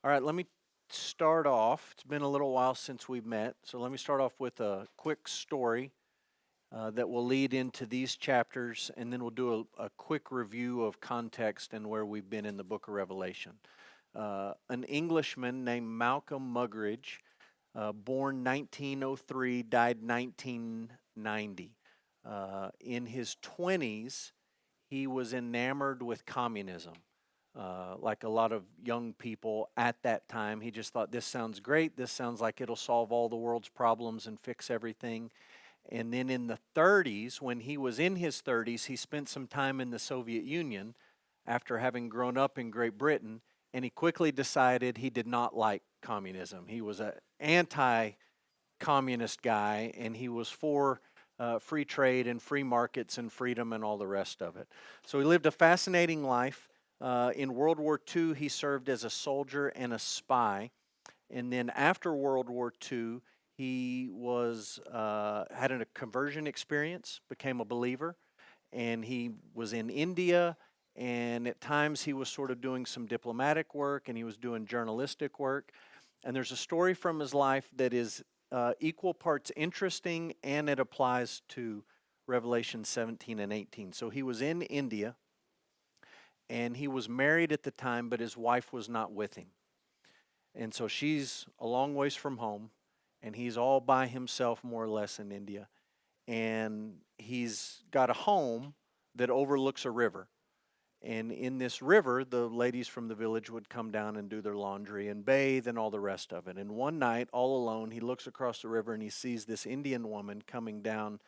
All right, let me start off. It's been a little while since we've met, so let me start off with a quick story that will lead into these chapters, and then we'll do a quick review of context and where we've been in the book of Revelation. An Englishman named Malcolm Muggeridge, born 1903, died 1990. In his 20s, he was enamored with communism. Like a lot of young people at that time, he just thought, this sounds great. This sounds like it'll solve all the world's problems and fix everything. And then in the 30s, when he was in his 30s, he spent some time in the Soviet Union after having grown up in Great Britain, and he quickly decided he did not like communism. He was an anti-communist guy, and he was for free trade and free markets and freedom and all the rest of it. So he lived a fascinating life. In World War II, he served as a soldier and a spy. And then after World War II, he had a conversion experience, became a believer, and he was in India. And at times he was sort of doing some diplomatic work, and he was doing journalistic work. And there's a story from his life that is equal parts interesting, and it applies to Revelation 17 and 18. So he was in India, and he was married at the time, but his wife was not with him. And so she's a long ways from home, and he's all by himself, more or less, in India. And he's got a home that overlooks a river. And in this river, the ladies from the village would come down and do their laundry and bathe and all the rest of it. And one night, all alone, he looks across the river and he sees this Indian woman coming down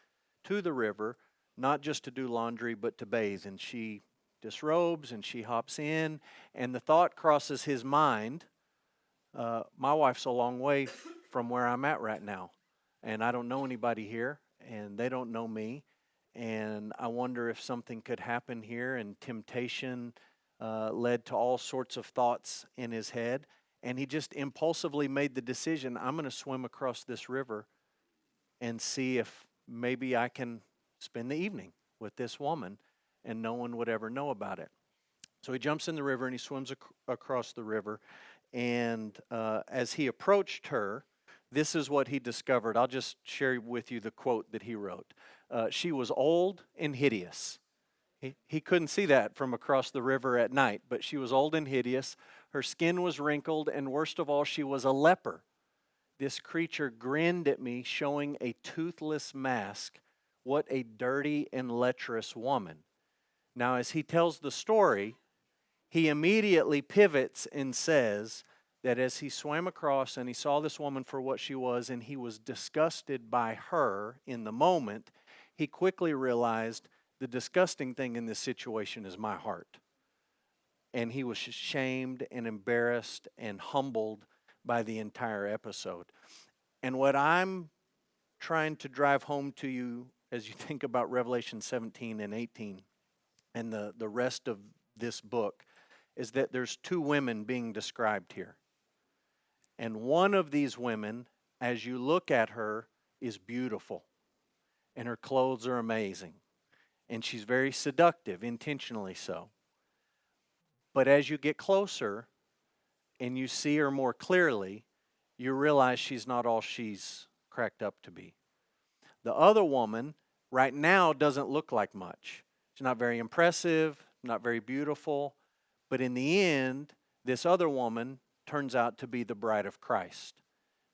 to the river, not just to do laundry, but to bathe. And she disrobes and she hops in, and the thought crosses his mind, my wife's a long way from where I'm at right now, and I don't know anybody here, and they don't know me, and I wonder if something could happen here. And temptation led to all sorts of thoughts in his head, and he just impulsively made the decision, I'm going to swim across this river and see if maybe I can spend the evening with this woman and no one would ever know about it. So he jumps in the river and he swims across the river. And as he approached her, this is what he discovered. I'll just share with you the quote that he wrote. She was old and hideous. He couldn't see that from across the river at night, but she was old and hideous. Her skin was wrinkled, and worst of all, she was a leper. This creature grinned at me, showing a toothless mask. What a dirty and lecherous woman. Now, as he tells the story, he immediately pivots and says that as he swam across and he saw this woman for what she was, and he was disgusted by her in the moment, he quickly realized the disgusting thing in this situation is my heart. And he was shamed and embarrassed and humbled by the entire episode. And what I'm trying to drive home to you as you think about Revelation 17 and 18 and the rest of this book is that there's two women being described here. And one of these women, as you look at her, is beautiful. And her clothes are amazing. And she's very seductive, intentionally so. But as you get closer and you see her more clearly, you realize she's not all she's cracked up to be. The other woman right now doesn't look like much. She's not very impressive, not very beautiful. But in the end, this other woman turns out to be the bride of Christ,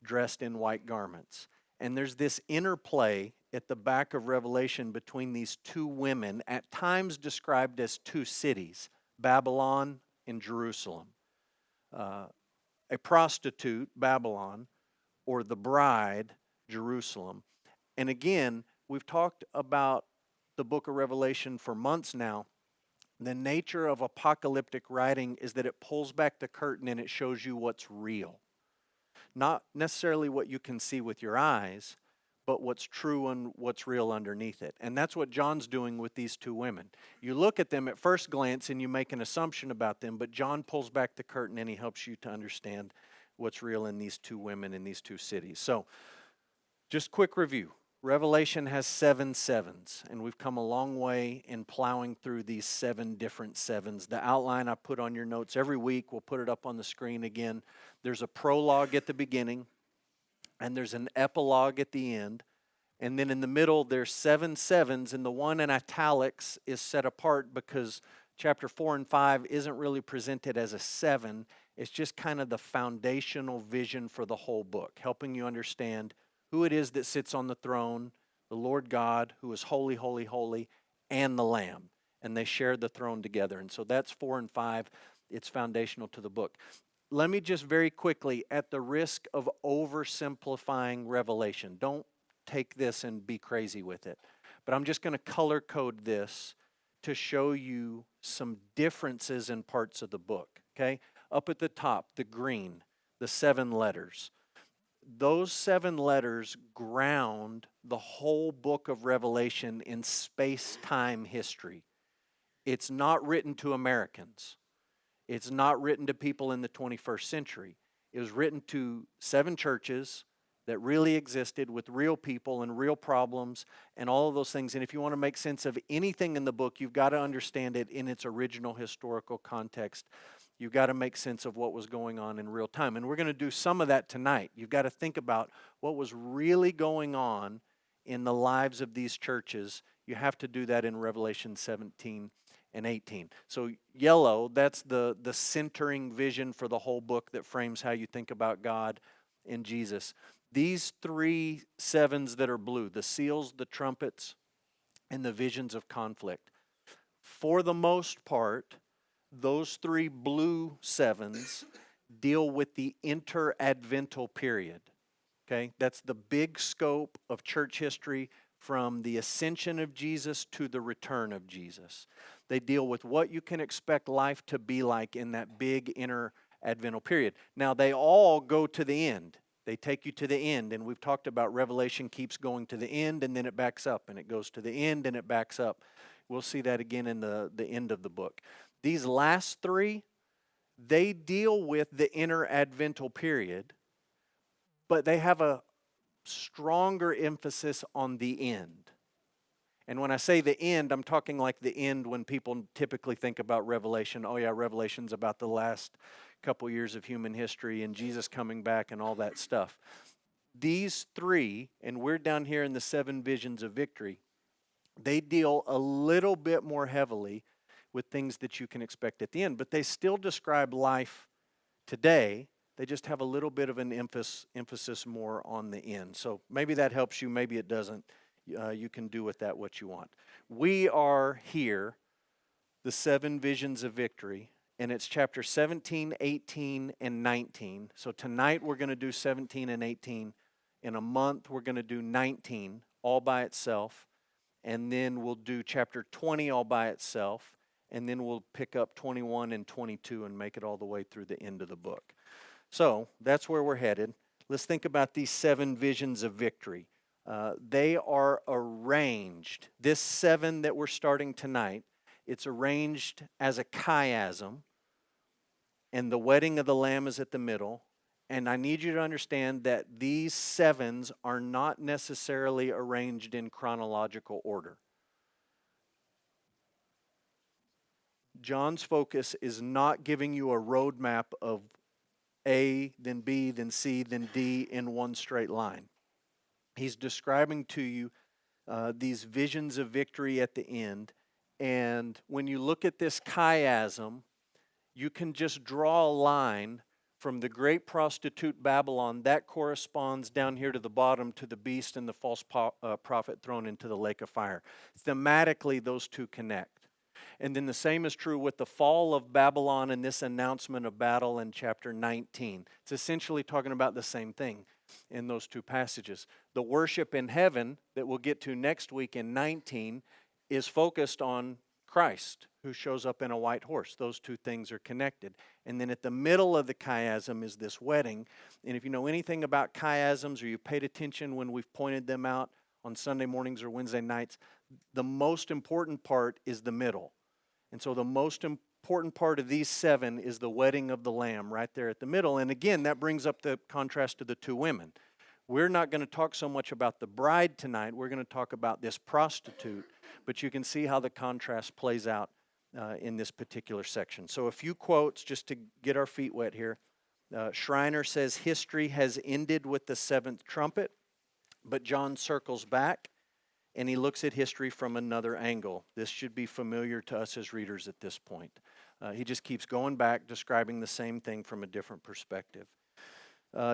dressed in white garments. And there's this interplay at the back of Revelation between these two women, at times described as two cities, Babylon and Jerusalem. A prostitute, Babylon, or the bride, Jerusalem. And again, we've talked about the book of Revelation for months now. The nature of apocalyptic writing is that it pulls back the curtain and it shows you what's real. Not necessarily what you can see with your eyes, but what's true and what's real underneath it. And that's what John's doing with these two women. You look at them at first glance and you make an assumption about them, but John pulls back the curtain and he helps you to understand what's real in these two women in these two cities. So, just quick review. Revelation has 7 sevens, and we've come a long way in plowing through these 7 different sevens. The outline I put on your notes every week, we'll put it up on the screen again. There's a prologue at the beginning, and there's an epilogue at the end. And then in the middle, there's 7 sevens, and the one in italics is set apart because chapter 4 and 5 isn't really presented as a 7. It's just kind of the foundational vision for the whole book, helping you understand who it is that sits on the throne, the Lord God, who is holy, holy, holy, and the Lamb. And they share the throne together. And so that's 4 and 5. It's foundational to the book. Let me just very quickly, at the risk of oversimplifying Revelation, don't take this and be crazy with it. But I'm just going to color code this to show you some differences in parts of the book, okay? Up at the top, the green, the 7 letters. Those 7 letters ground the whole book of Revelation in space-time history. It's not written to Americans. It's not written to people in the 21st century. It was written to 7 churches that really existed with real people and real problems and all of those things. And if you want to make sense of anything in the book, you've got to understand it in its original historical context. You've got to make sense of what was going on in real time. And we're going to do some of that tonight. You've got to think about what was really going on in the lives of these churches. You have to do that in Revelation 17 and 18. So yellow, that's the centering vision for the whole book that frames how you think about God and Jesus. These 3 sevens that are blue, the seals, the trumpets, and the visions of conflict. For the most part, those 3 blue sevens deal with the interadvental period. Okay, that's the big scope of church history from the ascension of Jesus to the return of Jesus. They deal with what you can expect life to be like in that big interadvental period. Now, they all go to the end. They take you to the end, and we've talked about Revelation keeps going to the end, and then it backs up, and it goes to the end, and it backs up. We'll see that again in the end of the book. These last 3, they deal with the interadvental period, but they have a stronger emphasis on the end. And when I say the end, I'm talking like the end when people typically think about Revelation. Oh yeah, Revelation's about the last couple years of human history and Jesus coming back and all that stuff. These 3, and we're down here in the 7 visions of victory, they deal a little bit more heavily with things that you can expect at the end, but they still describe life today. They just have a little bit of an emphasis more on the end. So maybe that helps you, maybe it doesn't. You can do with that what you want. We are here, the 7 visions of victory, and it's chapter 17, 18, and 19. So tonight we're going to do 17 and 18. In a month we're going to do 19 all by itself, and then we'll do chapter 20 all by itself, and then we'll pick up 21 and 22 and make it all the way through the end of the book. So that's where we're headed. Let's think about these 7 visions of victory. They are arranged. This 7 that we're starting tonight, it's arranged as a chiasm, and the wedding of the Lamb is at the middle. And I need you to understand that these 7s are not necessarily arranged in chronological order. John's focus is not giving you a roadmap of A, then B, then C, then D in one straight line. He's describing to you these visions of victory at the end. And when you look at this chiasm, you can just draw a line from the great prostitute Babylon. That corresponds down here to the bottom to the beast and the false prophet thrown into the lake of fire. Thematically, those 2 connect. And then the same is true with the fall of Babylon and this announcement of battle in chapter 19. It's essentially talking about the same thing in those 2 passages. The worship in heaven that we'll get to next week in 19 is focused on Christ, who shows up in a white horse. Those 2 things are connected. And then at the middle of the chiasm is this wedding. And if you know anything about chiasms or you paid attention when we've pointed them out on Sunday mornings or Wednesday nights, the most important part is the middle. And so the most important part of these 7 is the wedding of the Lamb right there at the middle. And again, that brings up the contrast to the 2 women. We're not going to talk so much about the bride tonight. We're going to talk about this prostitute, but you can see how the contrast plays out in this particular section. So, a few quotes just to get our feet wet here. Schreiner says, history has ended with the seventh trumpet, but John circles back and he looks at history from another angle. This should be familiar to us as readers at this point. He just keeps going back, describing the same thing from a different perspective.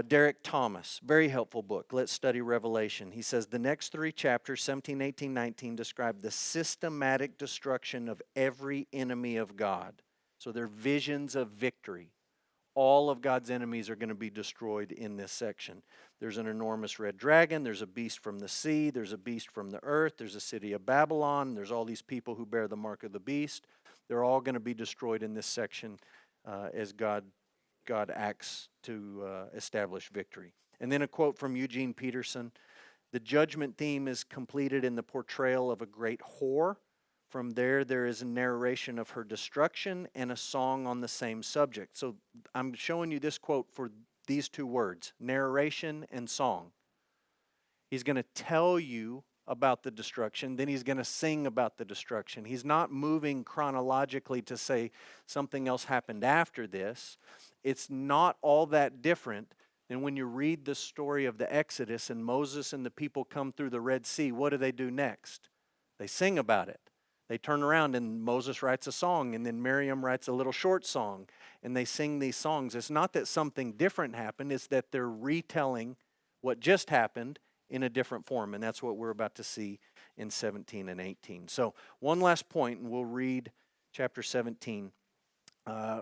Derek Thomas, very helpful book. Let's study Revelation. He says the next three chapters, 17, 18, 19, describe the systematic destruction of every enemy of God. So they're visions of victory. All of God's enemies are going to be destroyed in this section. There's an enormous red dragon. There's a beast from the sea. There's a beast from the earth. There's a city of Babylon. There's all these people who bear the mark of the beast. They're all going to be destroyed in this section as God acts to establish victory. And then a quote from Eugene Peterson. The judgment theme is completed in the portrayal of a great whore. From there is a narration of her destruction and a song on the same subject. So I'm showing you this quote for these two words, narration and song. He's going to tell you about the destruction, then he's going to sing about the destruction. He's not moving chronologically to say something else happened after this. It's not all that different than when you read the story of the Exodus and Moses and the people come through the Red Sea. What do next? They sing about it. They turn around and Moses writes a song, and then Miriam writes a little short song, and they sing these songs. It's not that something different happened, it's that they're retelling what just happened in a different form, and that's what we're about to see in 17 and 18. So one last point, and we'll read chapter 17.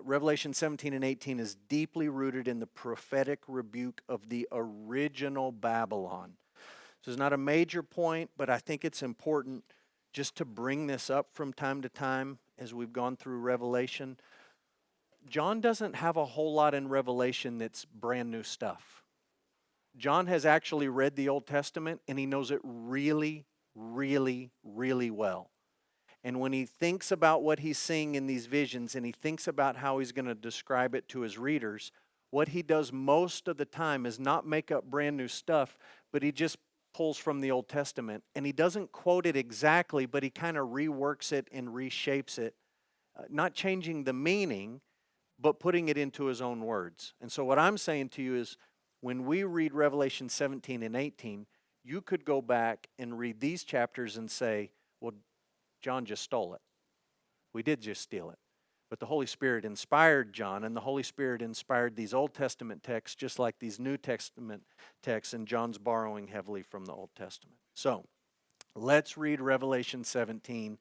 Revelation 17 and 18 is deeply rooted in the prophetic rebuke of the original Babylon. So it's not a major point, but I think it's important just to bring this up from time to time as we've gone through Revelation. John doesn't have a whole lot in Revelation that's brand new stuff. John has actually read the Old Testament and he knows it really, really, really well. And when he thinks about what he's seeing in these visions and he thinks about how he's going to describe it to his readers, what he does most of the time is not make up brand new stuff, but he just pulls from the Old Testament. And he doesn't quote it exactly, but he kind of reworks it and reshapes it, not changing the meaning, but putting it into his own words. And so what I'm saying to you is, when we read Revelation 17 and 18, you could go back and read these chapters and say, well, John just stole it. We did just steal it. But the Holy Spirit inspired John, and the Holy Spirit inspired these Old Testament texts just like these New Testament texts, and John's borrowing heavily from the Old Testament. So, let's read Revelation 17.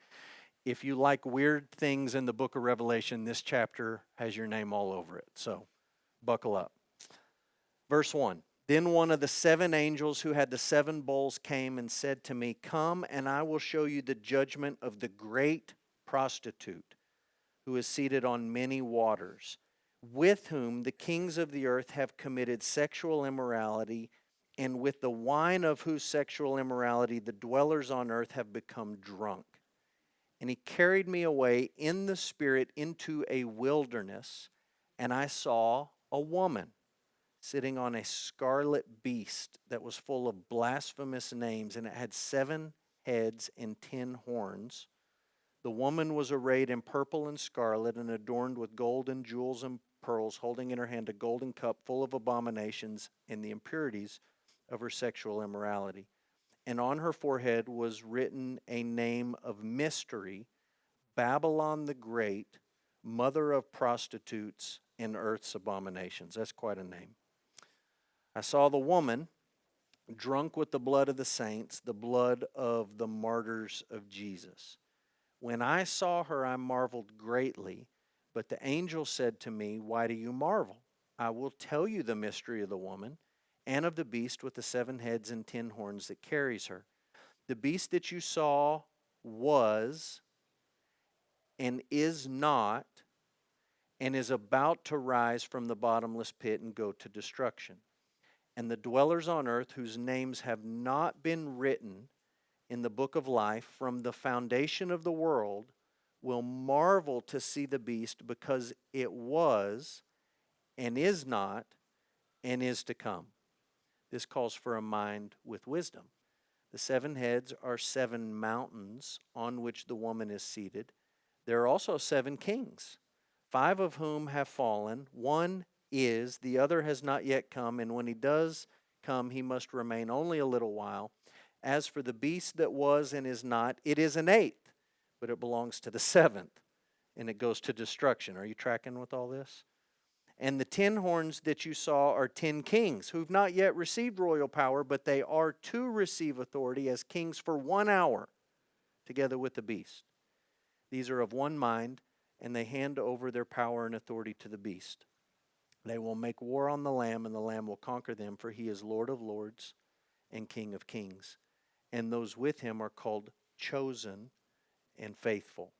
If you like weird things in the book of Revelation, this chapter has your name all over it. So, buckle up. Verse 1. Then one of the seven angels who had the seven bowls came and said to me, come, and I will show you the judgment of the great prostitute, who is seated on many waters, with whom the kings of the earth have committed sexual immorality, and with the wine of whose sexual immorality the dwellers on earth have become drunk. And he carried me away in the spirit into a wilderness, and I saw a woman sitting on a scarlet beast that was full of blasphemous names, and it had 7 heads and 10 horns. The woman was arrayed in purple and scarlet and adorned with gold and jewels and pearls, holding in her hand a golden cup full of abominations and the impurities of her sexual immorality. And on her forehead was written a name of mystery, Babylon the Great, mother of prostitutes and earth's abominations. That's quite a name. I saw the woman drunk with the blood of the saints, the blood of the martyrs of Jesus. When I saw her, I marveled greatly, but the angel said to me, why do you marvel? I will tell you the mystery of the woman and of the beast with the 7 heads and 10 horns that carries her. The beast that you saw was and is not and is about to rise from the bottomless pit and go to destruction. And the dwellers on earth whose names have not been written in the book of life from the foundation of the world will marvel to see the beast, because it was and is not and is to come. This calls for a mind with wisdom. The 7 heads are 7 mountains on which the woman is seated. There are also 7 kings, 5 of whom have fallen. One is, the other has not yet come, and when he does come, he must remain only a little while. As for the beast that was and is not, it is an 8th, but it belongs to the 7th, and it goes to destruction. Are you tracking with all this? And the 10 horns that you saw are 10 kings who've not yet received royal power, but they are to receive authority as kings for 1 hour together with the beast. These are of one mind, and they hand over their power and authority to the beast. They will make war on the Lamb, and the Lamb will conquer them, for he is Lord of lords and King of kings. And those with him are called chosen and faithful.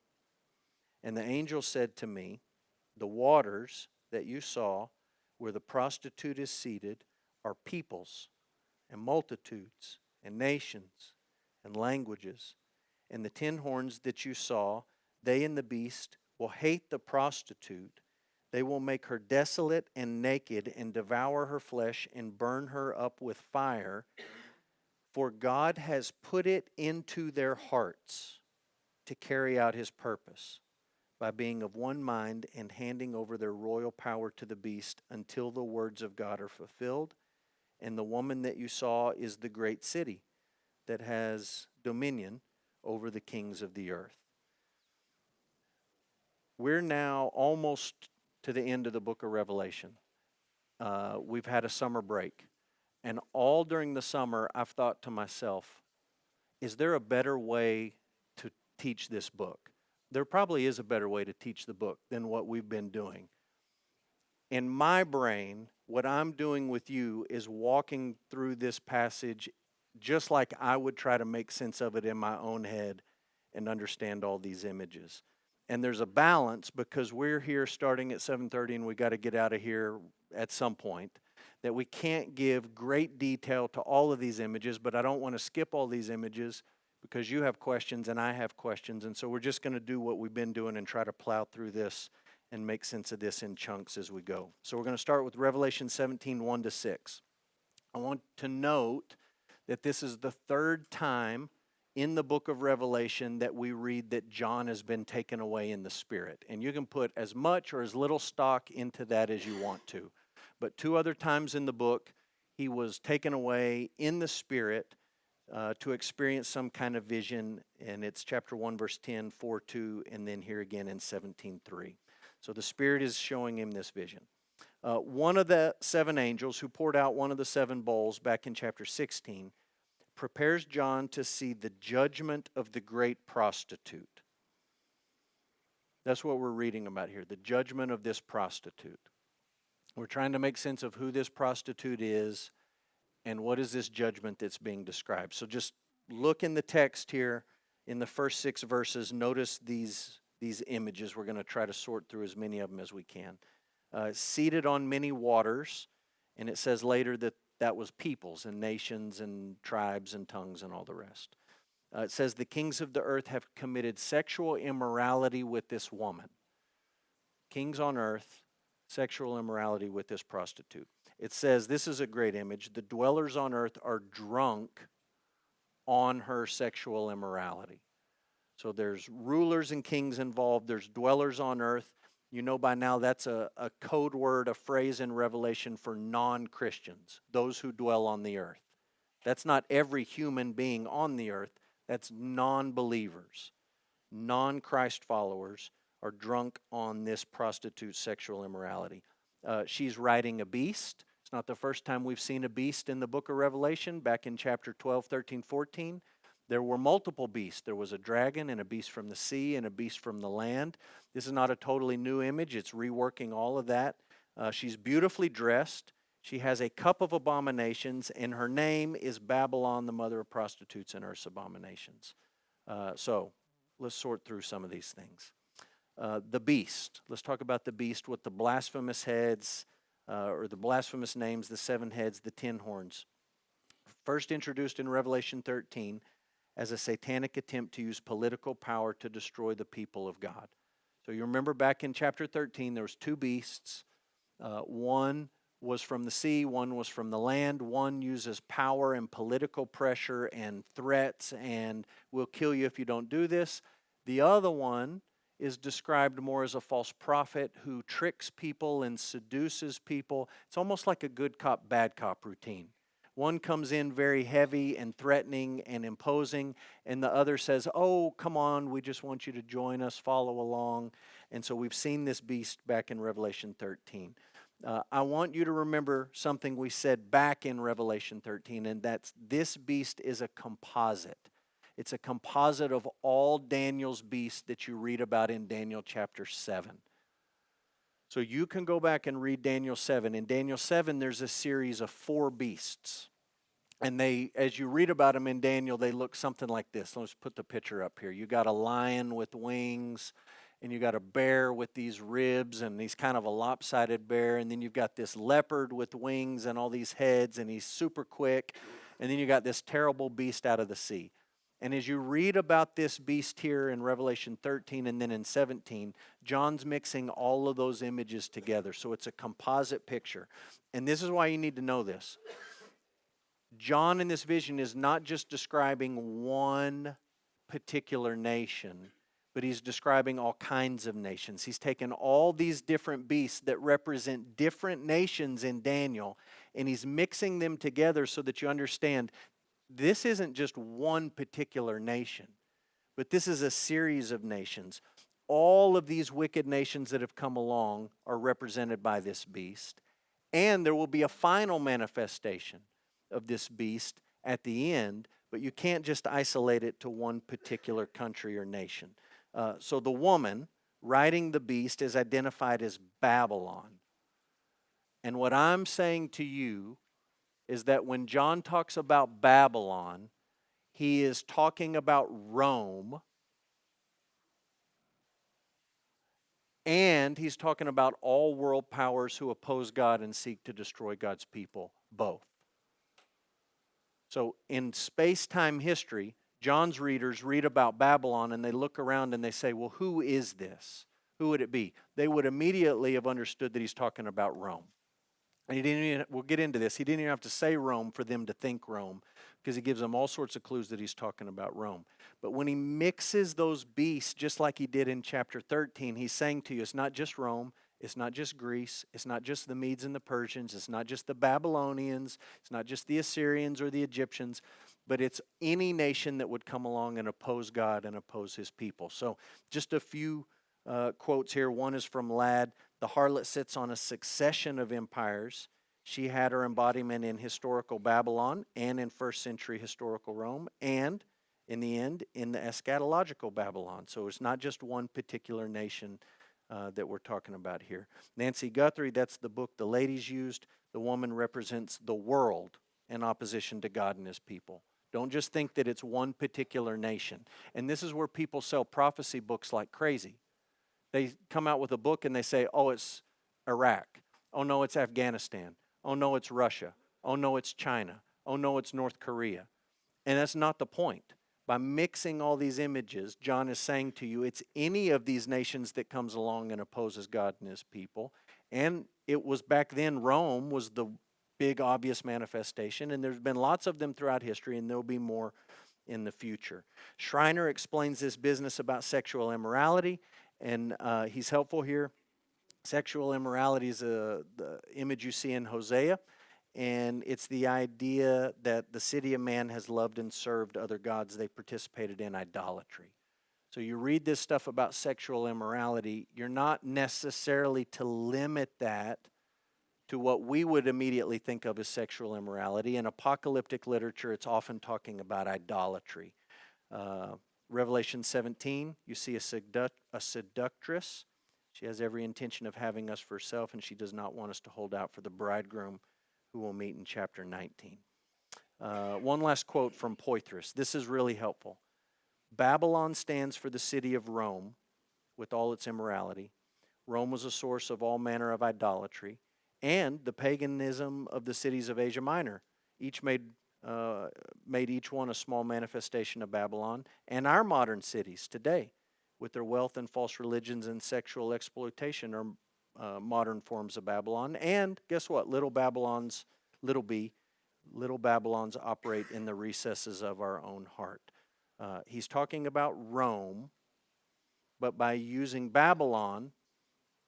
And the angel said to me, the waters that you saw where the prostitute is seated are peoples and multitudes and nations and languages. And the 10 horns that you saw, they and the beast will hate the prostitute. They will make her desolate and naked and devour her flesh and burn her up with fire. For God has put it into their hearts to carry out his purpose by being of one mind and handing over their royal power to the beast until the words of God are fulfilled. And the woman that you saw is the great city that has dominion over the kings of the earth. We're now almost to the end of the book of Revelation. We've had a summer break. And all during the summer, I've thought to myself, is there a better way to teach this book? There probably is a better way to teach the book than what we've been doing. In my brain, what I'm doing with you is walking through this passage just like I would try to make sense of it in my own head and understand all these images. And there's a balance because we're here starting at 7:30 and we got to get out of here at some point, that we can't give great detail to all of these images, but I don't want to skip all these images because you have questions and I have questions. And so we're just going to do what we've been doing and try to plow through this and make sense of this in chunks as we go. So we're going to start with Revelation 17, 1-6. I want to note that this is the 3rd time in the book of Revelation that we read that John has been taken away in the Spirit. And you can put as much or as little stock into that as you want to. But 2 other times in the book, he was taken away in the Spirit to experience some kind of vision. And it's chapter 1, verse 10, 4:2, and then here again in 17:3. So the Spirit is showing him this vision. One of the 7 angels who poured out one of the 7 bowls back in chapter 16 prepares John to see the judgment of the great prostitute. That's what we're reading about here, the judgment of this prostitute. We're trying to make sense of who this prostitute is and what is this judgment that's being described. So just look in the text here in the first 6 verses. Notice these images. We're going to try to sort through as many of them as we can. Seated on many waters, and it says later that was peoples and nations and tribes and tongues and all the rest. It says the kings of the earth have committed sexual immorality with this woman. Kings on earth, sexual immorality with this prostitute. It says, this is a great image, the dwellers on earth are drunk on her sexual immorality. So there's rulers and kings involved, there's dwellers on earth. You know by now that's a code word, a phrase in Revelation for non-Christians, those who dwell on the earth. That's not every human being on the earth, that's non-believers. Non-Christ followers are drunk on this prostitute's sexual immorality. She's riding a beast. It's not the first time we've seen a beast in the book of Revelation. Back in chapter 12, 13, 14, there were multiple beasts. There was a dragon and a beast from the sea and a beast from the land. This is not a totally new image. It's reworking all of that. She's beautifully dressed. She has a cup of abominations, and her name is Babylon, the mother of prostitutes and earth's abominations. So let's sort through some of these things. The beast. Let's talk about the beast with the blasphemous heads, or the blasphemous names, the 7 heads, the 10 horns. First introduced in Revelation 13 as a satanic attempt to use political power to destroy the people of God. So you remember back in chapter 13, there was 2 beasts. One was from the sea, one was from the land. One uses power and political pressure and threats and will kill you if you don't do this. The other one is described more as a false prophet who tricks people and seduces people. It's almost like a good cop, bad cop routine. One comes in very heavy and threatening and imposing, and the other says, "Oh, come on, we just want you to join us, follow along." And so we've seen this beast back in Revelation 13. I want you to remember something we said back in Revelation 13, and that's this beast is a composite. It's a composite of all Daniel's beasts that you read about in Daniel chapter 7. So you can go back and read Daniel 7. In Daniel 7, there's a series of 4 beasts. And they, as you read about them in Daniel, they look something like this. Let's put the picture up here. You got a lion with wings, and you got a bear with these ribs, and he's kind of a lopsided bear. And then you've got this leopard with wings and all these heads, and he's super quick. And then you got this terrible beast out of the sea. And as you read about this beast here in Revelation 13 and then in 17, John's mixing all of those images together. So it's a composite picture. And this is why you need to know this. John in this vision is not just describing one particular nation, but he's describing all kinds of nations. He's taken all these different beasts that represent different nations in Daniel, and he's mixing them together so that you understand this isn't just one particular nation, but this is a series of nations. All of these wicked nations that have come along are represented by this beast, and there will be a final manifestation of this beast at the end, but you can't just isolate it to one particular country or nation. So the woman riding the beast is identified as Babylon. And what I'm saying to you is that when John talks about Babylon, he is talking about Rome, and he's talking about all world powers who oppose God and seek to destroy God's people, both. So in space-time history, John's readers read about Babylon and they look around and they say, well, who is this? Who would it be? They would immediately have understood that he's talking about Rome. And he didn't even, we'll get into this, he didn't even have to say Rome for them to think Rome, because he gives them all sorts of clues that he's talking about Rome. But when he mixes those beasts, just like he did in chapter 13, he's saying to you, it's not just Rome, it's not just Greece, it's not just the Medes and the Persians, it's not just the Babylonians, it's not just the Assyrians or the Egyptians, but it's any nation that would come along and oppose God and oppose his people. So just a few quotes here. One is from Ladd. The harlot sits on a succession of empires. She had her embodiment in historical Babylon and in first century historical Rome, and in the end, in the eschatological Babylon. So it's not just one particular nation that we're talking about here. Nancy Guthrie, that's the book the ladies used. The woman represents the world in opposition to God and his people. Don't just think that it's one particular nation. And this is where people sell prophecy books like crazy. They come out with a book and they say, oh, it's Iraq. Oh, no, it's Afghanistan. Oh, no, it's Russia. Oh, no, it's China. Oh, no, it's North Korea. And that's not the point. By mixing all these images, John is saying to you, it's any of these nations that comes along and opposes God and his people. And it was back then, Rome was the big obvious manifestation, and there's been lots of them throughout history, and there'll be more in the future. Schreiner explains this business about sexual immorality, and he's helpful here. Sexual immorality is the image you see in Hosea, and it's the idea that the city of man has loved and served other gods. They participated in idolatry. So you read this stuff about sexual immorality, you're not necessarily to limit that to what we would immediately think of as sexual immorality. In apocalyptic literature, it's often talking about idolatry. Revelation 17, you see a seductress. She has every intention of having us for herself, and she does not want us to hold out for the bridegroom, who we'll meet in chapter 19. One last quote from Poitras. This is really helpful. Babylon stands for the city of Rome with all its immorality. Rome was a source of all manner of idolatry, and the paganism of the cities of Asia Minor. Each made each one a small manifestation of Babylon, and our modern cities today, with their wealth and false religions and sexual exploitation, are modern forms of Babylon. And guess what? Little b, little Babylons operate in the recesses of our own heart. He's talking about Rome, but by using Babylon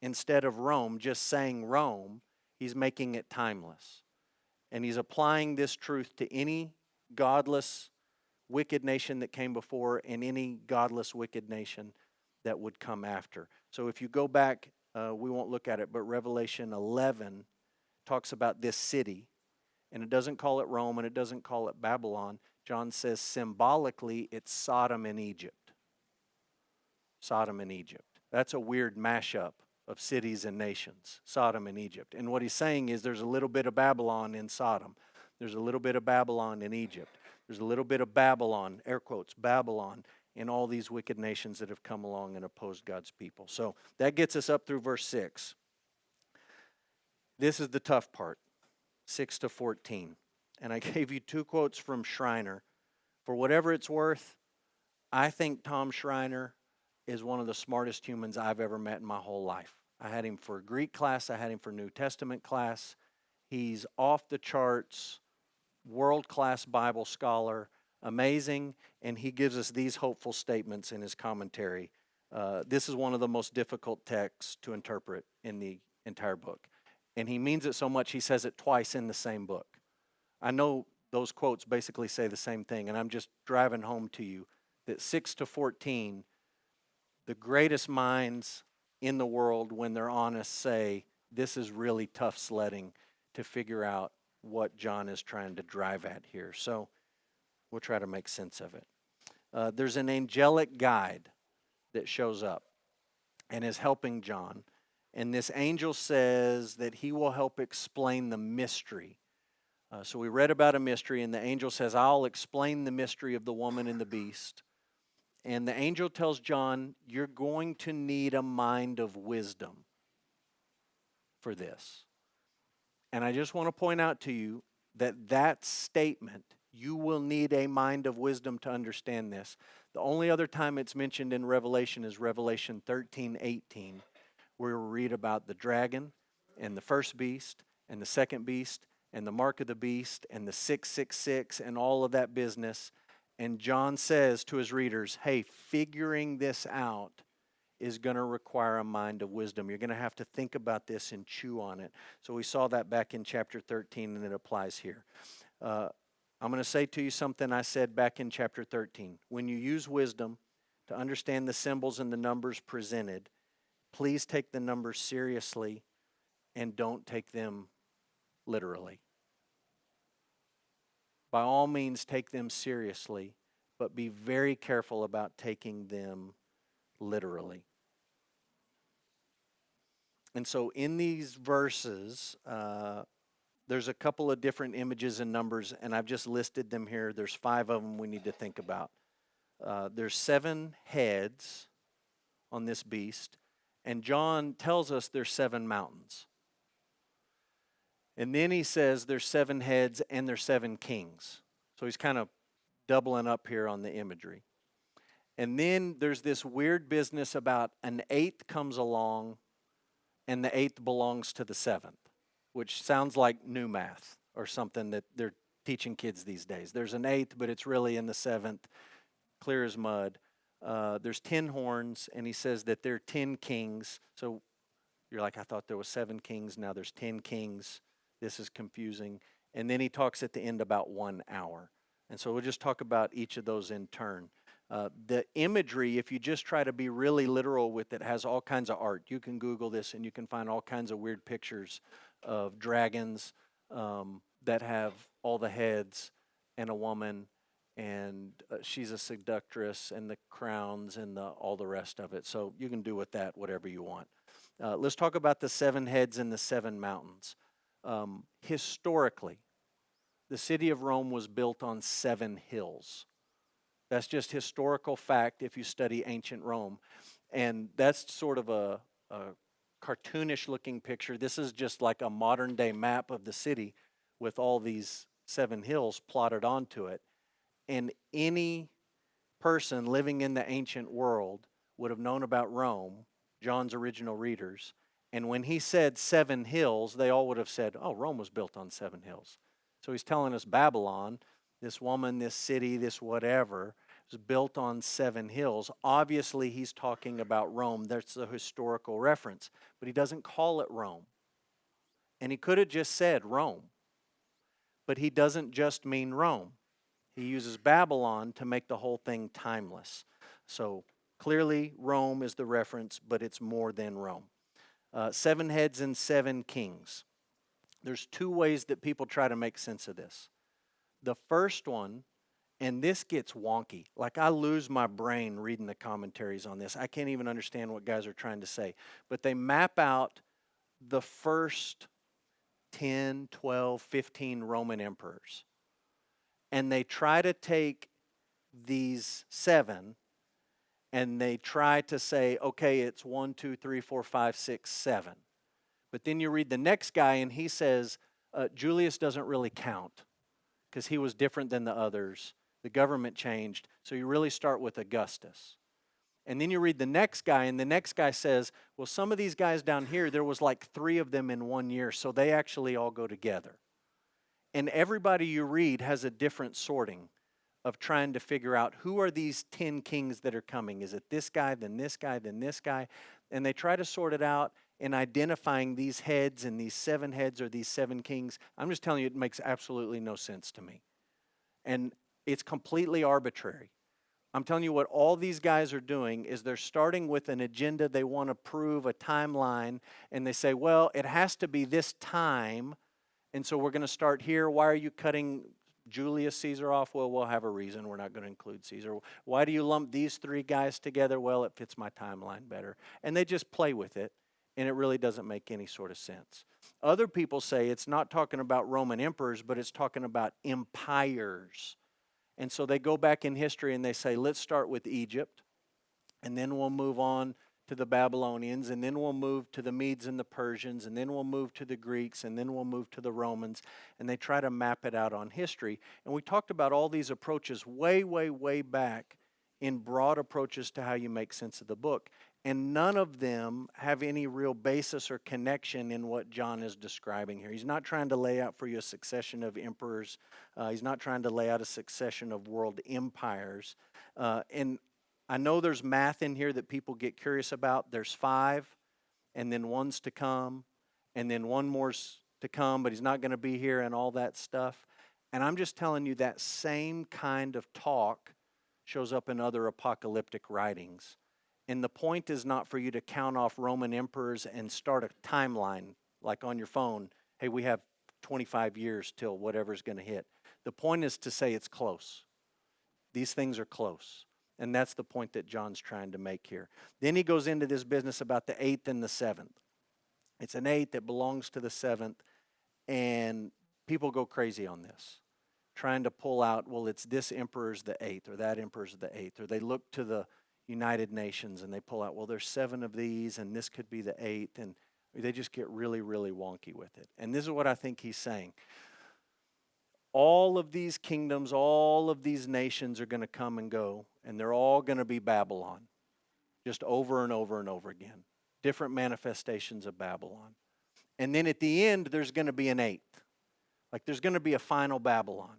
instead of Rome, just saying Rome, he's making it timeless. And he's applying this truth to any godless, wicked nation that came before and any godless, wicked nation that would come after. So if you go back, we won't look at it, but Revelation 11 talks about this city, and it doesn't call it Rome and it doesn't call it Babylon. John says symbolically it's Sodom and Egypt. Sodom and Egypt. That's a weird mashup of cities and nations, Sodom and Egypt. And what he's saying is there's a little bit of Babylon in Sodom. There's a little bit of Babylon in Egypt. There's a little bit of Babylon, air quotes, Babylon, in all these wicked nations that have come along and opposed God's people. So that gets us up through verse 6. This is the tough part, 6 to 14. And I gave you 2 quotes from Schreiner. For whatever it's worth, I think Tom Schreiner is one of the smartest humans I've ever met in my whole life. I had him for Greek class. I had him for New Testament class. He's off the charts, world-class Bible scholar, amazing, and he gives us these hopeful statements in his commentary. This is one of the most difficult texts to interpret in the entire book. And he means it so much he says it twice in the same book. I know those quotes basically say the same thing, and I'm just driving home to you that 6 to 14, the greatest minds in the world, when they're honest, say this is really tough sledding to figure out what John is trying to drive at here. So we'll try to make sense of it. There's an angelic guide that shows up and is helping John. And this angel says that he will help explain the mystery. So we read about a mystery, and the angel says, I'll explain the mystery of the woman and the beast. And the angel tells John, you're going to need a mind of wisdom for this. And I just want to point out to you that that statement, you will need a mind of wisdom to understand this. The only other time it's mentioned in Revelation is Revelation 13:18, where we read about the dragon and the first beast and the second beast and the mark of the beast and the 666 and all of that business. And John says to his readers, hey, figuring this out is going to require a mind of wisdom. You're going to have to think about this and chew on it. So we saw that back in chapter 13, and it applies here. I'm going to say to you something I said back in chapter 13. When you use wisdom to understand the symbols and the numbers presented, please take the numbers seriously and don't take them literally. By all means, take them seriously, but be very careful about taking them literally. And so in these verses, there's a couple of different images and numbers, and I've just listed them here. There's 5 of them we need to think about. There's 7 heads on this beast, and John tells us there's 7 mountains. And then he says there's 7 heads and there's 7 kings. So he's kind of doubling up here on the imagery. And then there's this weird business about an 8th comes along and the 8th belongs to the 7th, which sounds like new math or something that they're teaching kids these days. There's an 8th, but it's really in the 7th, clear as mud. There's 10 horns, and he says that there are 10 kings. So you're like, I thought there was 7 kings. Now there's 10 kings. This is confusing. And then he talks at the end about 1 hour. And so we'll just talk about each of those in turn. The imagery, if you just try to be really literal with it, has all kinds of art. You can Google this and you can find all kinds of weird pictures of dragons that have all the heads and a woman, and she's a seductress, and the crowns and all the rest of it. So you can do with that whatever you want. Let's talk about the 7 heads and the 7 mountains. Historically, the city of Rome was built on 7 hills. That's just historical fact if you study ancient Rome. And that's sort of a cartoonish looking picture. This is just like a modern day map of the city with all these 7 hills plotted onto it. And any person living in the ancient world would have known about Rome, John's original readers, And when he said 7 hills, they all would have said, oh, Rome was built on 7 hills. So he's telling us Babylon, this woman, this city, this whatever, was built on 7 hills. Obviously, he's talking about Rome. That's a historical reference. But he doesn't call it Rome. And he could have just said Rome. But he doesn't just mean Rome. He uses Babylon to make the whole thing timeless. So clearly, Rome is the reference, but it's more than Rome. 7 heads and 7 kings. There's 2 ways that people try to make sense of this. The first one, and this gets wonky. Like, I lose my brain reading the commentaries on this. I can't even understand what guys are trying to say. But they map out the first 10, 12, 15 Roman emperors. And they try to take these 7 and they try to say, okay, it's 1, 2, 3, 4, 5, 6, 7. But then you read the next guy and he says, Julius doesn't really count because he was different than the others. The government changed. So you really start with Augustus. And then you read the next guy, and the next guy says, well, some of these guys down here, there was like 3 of them in 1 year, so they actually all go together. And everybody you read has a different sorting of trying to figure out who are these 10 kings that are coming. Is it this guy, then this guy, then this guy? And they try to sort it out in identifying these heads and these 7 heads or these 7 kings. I'm just telling you, it makes absolutely no sense to me. And it's completely arbitrary. I'm telling you what all these guys are doing is they're starting with an agenda. They want to prove a timeline, and they say, well, it has to be this time, and so we're going to start here. Why are you cutting Julius Caesar off? Well, we'll have a reason. We're not going to include Caesar. Why do you lump these 3 guys together? Well, it fits my timeline better. And they just play with it, and it really doesn't make any sort of sense. Other people say it's not talking about Roman emperors, but it's talking about empires. And so they go back in history and they say, let's start with Egypt, and then we'll move on to the Babylonians, and then we'll move to the Medes and the Persians, and then we'll move to the Greeks, and then we'll move to the Romans, and they try to map it out on history. And we talked about all these approaches way, way, way back in broad approaches to how you make sense of the book. And none of them have any real basis or connection in what John is describing here. He's not trying to lay out for you a succession of emperors. He's not trying to lay out a succession of world empires. And I know there's math in here that people get curious about. There's 5, and then 1's to come, and then 1 more's to come, but he's not going to be here and all that stuff. And I'm just telling you that same kind of talk shows up in other apocalyptic writings. And the point is not for you to count off Roman emperors and start a timeline like on your phone. Hey, we have 25 years till whatever's going to hit. The point is to say it's close. These things are close. And that's the point that John's trying to make here. Then he goes into this business about the 8th and the 7th. It's an 8 that belongs to the 7th. And people go crazy on this, trying to pull out, well, it's this emperor's the 8th or that emperor's the 8th. Or they look to the United Nations and they pull out, well, there's 7 of these and this could be the 8th, and they just get really, really wonky with it. And this is what I think he's saying. All of these kingdoms, all of these nations are going to come and go, and they're all going to be Babylon, just over and over and over again. Different manifestations of Babylon. And then at the end, there's going to be an 8th. Like there's going to be a final Babylon.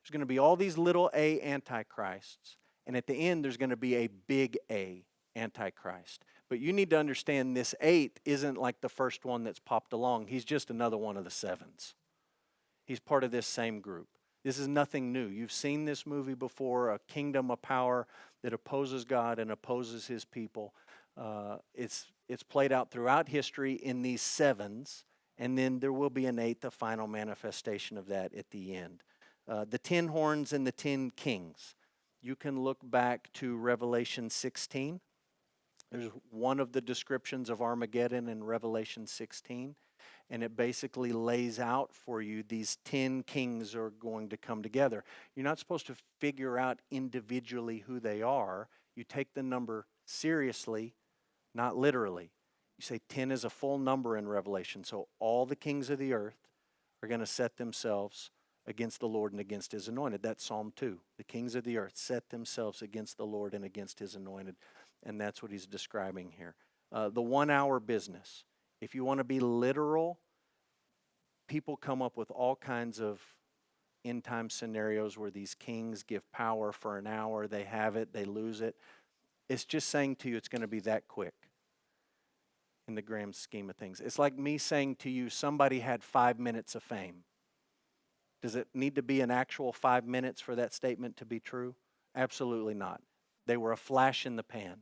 There's going to be all these little a antichrists. And at the end, there's going to be a big A Antichrist. But you need to understand this 8th isn't like the first one that's popped along. He's just another one of the 7s. He's part of this same group. This is nothing new. You've seen this movie before, a kingdom of power that opposes God and opposes his people. It's played out throughout history in these 7s, and then there will be an 8th, a final manifestation of that at the end. The 10 horns and the 10 kings. You can look back to Revelation 16. There's one of the descriptions of Armageddon in Revelation 16, and it basically lays out for you these 10 kings are going to come together. You're not supposed to figure out individually who they are. You take the number seriously, not literally. You say 10 is a full number in Revelation, so all the kings of the earth are going to set themselves against the Lord and against his anointed. That's Psalm 2. The kings of the earth set themselves against the Lord and against his anointed. And that's what he's describing here. The 1 hour business If you want to be literal, people come up with all kinds of end time scenarios where these kings give power for an hour, they have it, they lose it. It's just saying to you it's going to be that quick in the grand scheme of things. It's like me saying to you somebody had 5 minutes of fame. Does it need to be an actual 5 minutes for that statement to be true? Absolutely not. They were a flash in the pan.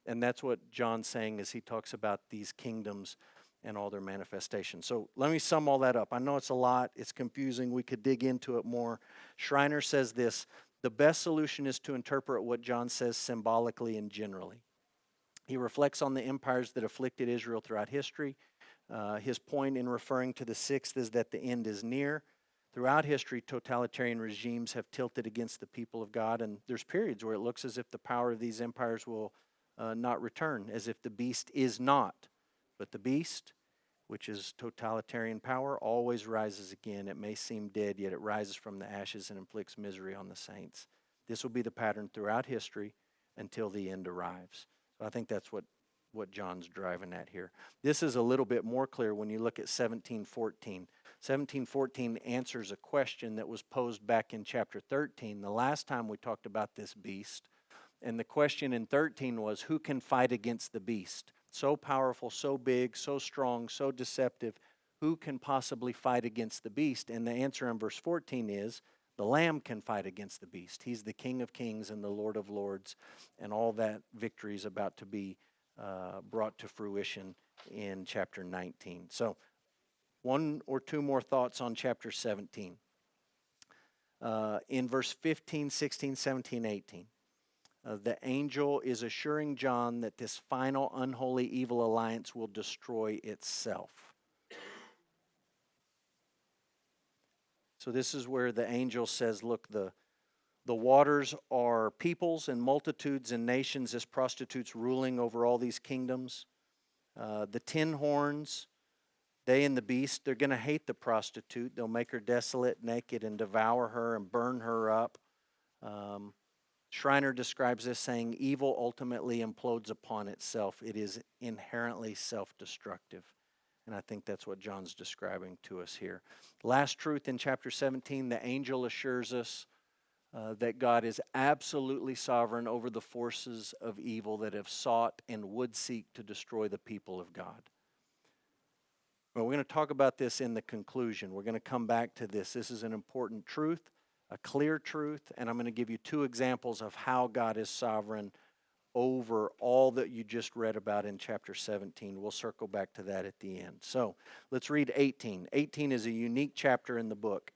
And that's what John's saying as he talks about these kingdoms and all their manifestations. So let me sum all that up. I know it's a lot. It's confusing. We could dig into it more. Schreiner says this: the best solution is to interpret what John says symbolically and generally. He reflects on the empires that afflicted Israel throughout history. His point in referring to the sixth is that the end is near. Throughout history, totalitarian regimes have tilted against the people of God, and there's periods where it looks as if the power of these empires will not return, as if the beast is not. But the beast, which is totalitarian power, always rises again. It may seem dead, yet it rises from the ashes and inflicts misery on the saints. This will be the pattern throughout history until the end arrives. So I think that's what John's driving at here. This is a little bit more clear when you look at 17:14. 17:14 answers a question that was posed back in chapter 13, the last time we talked about this beast. And the question in 13 was, who can fight against the beast? So powerful, so big, so strong, so deceptive. Who can possibly fight against the beast? And the answer in verse 14 is, the Lamb can fight against the beast. He's the King of kings and the Lord of lords. And all that victory is about to be brought to fruition in chapter 19. So one or two more thoughts on chapter 17. In verse 15, 16, 17, 18. The angel is assuring John that this final unholy evil alliance will destroy itself. So this is where the angel says, look, the waters are peoples and multitudes and nations as prostitutes ruling over all these kingdoms. The 10 horns, they and the beast, they're going to hate the prostitute. They'll make her desolate, naked, and devour her and burn her up. Schreiner describes this saying, evil ultimately implodes upon itself. It is inherently self-destructive. And I think that's what John's describing to us here. Last truth in chapter 17, the angel assures us that God is absolutely sovereign over the forces of evil that have sought and would seek to destroy the people of God. Well, we're going to talk about this in the conclusion. We're going to come back to this. This is an important truth, a clear truth, and I'm going to give you two examples of how God is sovereign over all that you just read about in chapter 17. We'll circle back to that at the end. So let's read 18. 18 is a unique chapter in the book.